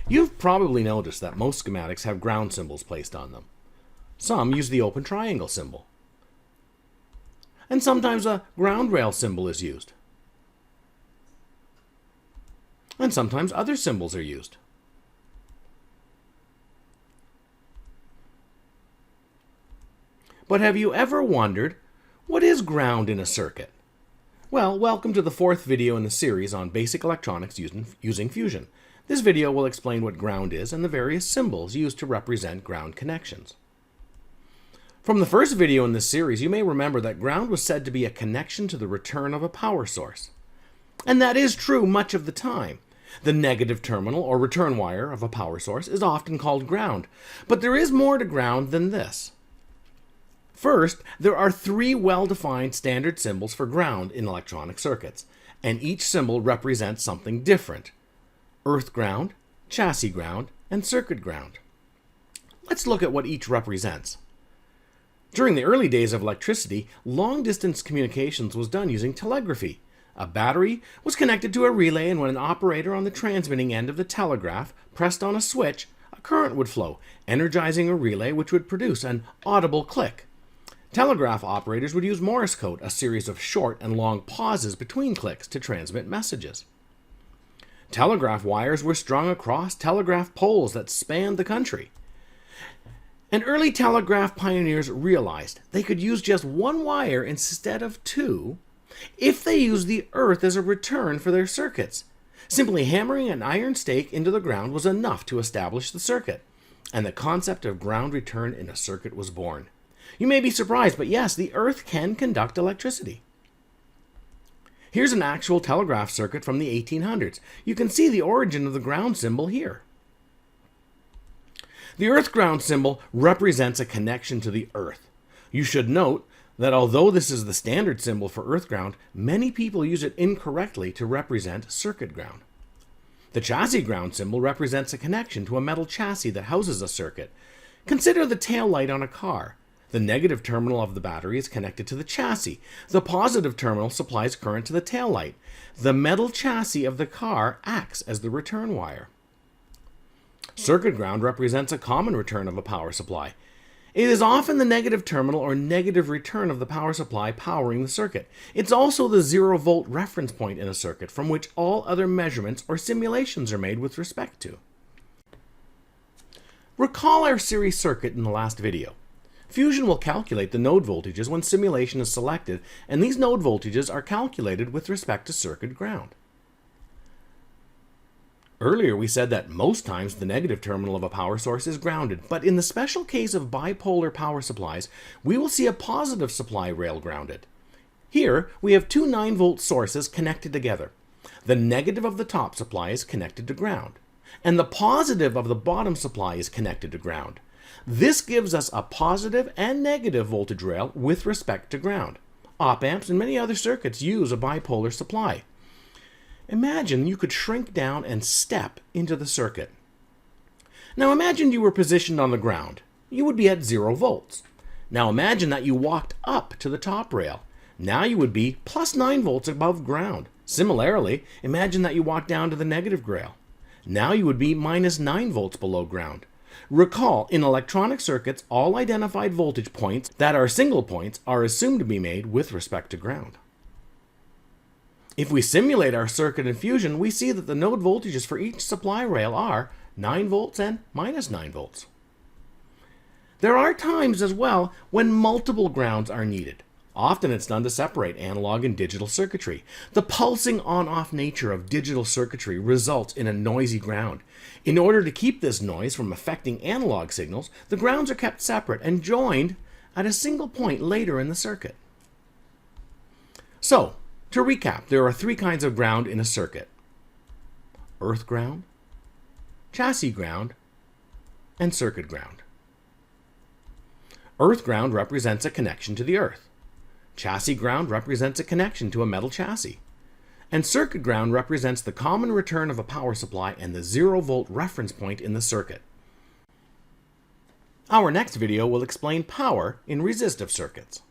You've probably noticed that most schematics have ground symbols placed on them. Some use the open triangle symbol. And sometimes a ground rail symbol is used. And sometimes other symbols are used. But have you ever wondered, what is ground in a circuit? Well, welcome to the fourth video in the series on basic electronics using fusion. This video will explain what ground is and the various symbols used to represent ground connections. From the first video in this series, you may remember that ground was said to be a connection to the return of a power source. And that is true much of the time. The negative terminal or return wire of a power source is often called ground, but there is more to ground than this. First, there are three well-defined standard symbols for ground in electronic circuits, and each symbol represents something different: earth ground, chassis ground, and circuit ground. Let's look at what each represents. During the early days of electricity, long-distance communications was done using telegraphy. A battery was connected to a relay, and when an operator on the transmitting end of the telegraph pressed on a switch, a current would flow, energizing a relay which would produce an audible click. Telegraph operators would use Morse code, a series of short and long pauses between clicks, to transmit messages. Telegraph wires were strung across telegraph poles that spanned the country. And early telegraph pioneers realized they could use just one wire instead of two if they used the earth as a return for their circuits. Simply hammering an iron stake into the ground was enough to establish the circuit, and the concept of ground return in a circuit was born. You may be surprised, but yes, the earth can conduct electricity. Here's an actual telegraph circuit from the 1800s. You can see the origin of the ground symbol here. The earth ground symbol represents a connection to the earth. You should note that although this is the standard symbol for earth ground, many people use it incorrectly to represent circuit ground. The chassis ground symbol represents a connection to a metal chassis that houses a circuit. Consider the tail light on a car. The negative terminal of the battery is connected to the chassis. The positive terminal supplies current to the tail light. The metal chassis of the car acts as the return wire. Circuit ground represents a common return of a power supply. It is often the negative terminal or negative return of the power supply powering the circuit. It's also the 0-volt reference point in a circuit from which all other measurements or simulations are made with respect to. Recall our series circuit in the last video. Fusion will calculate the node voltages when simulation is selected, and these node voltages are calculated with respect to circuit ground. Earlier we said that most times the negative terminal of a power source is grounded, but in the special case of bipolar power supplies, we will see a positive supply rail grounded. Here we have two 9-volt sources connected together. The negative of the top supply is connected to ground, and the positive of the bottom supply is connected to ground. This gives us a positive and negative voltage rail with respect to ground. Op-amps and many other circuits use a bipolar supply. Imagine you could shrink down and step into the circuit. Now imagine you were positioned on the ground. You would be at 0 volts. Now imagine that you walked up to the top rail. Now you would be plus 9 volts above ground. Similarly, imagine that you walked down to the negative rail. Now you would be minus 9 volts below ground. Recall, in electronic circuits, all identified voltage points that are single points are assumed to be made with respect to ground. If we simulate our circuit in Fusion, we see that the node voltages for each supply rail are 9 volts and minus 9 volts. There are times as well when multiple grounds are needed. Often it's done to separate analog and digital circuitry. The pulsing on-off nature of digital circuitry results in a noisy ground. In order to keep this noise from affecting analog signals, the grounds are kept separate and joined at a single point later in the circuit. So, to recap, there are three kinds of ground in a circuit: earth ground, chassis ground, and circuit ground. Earth ground represents a connection to the earth. Chassis ground represents a connection to a metal chassis. And circuit ground represents the common return of a power supply and the 0-volt reference point in the circuit. Our next video will explain power in resistive circuits.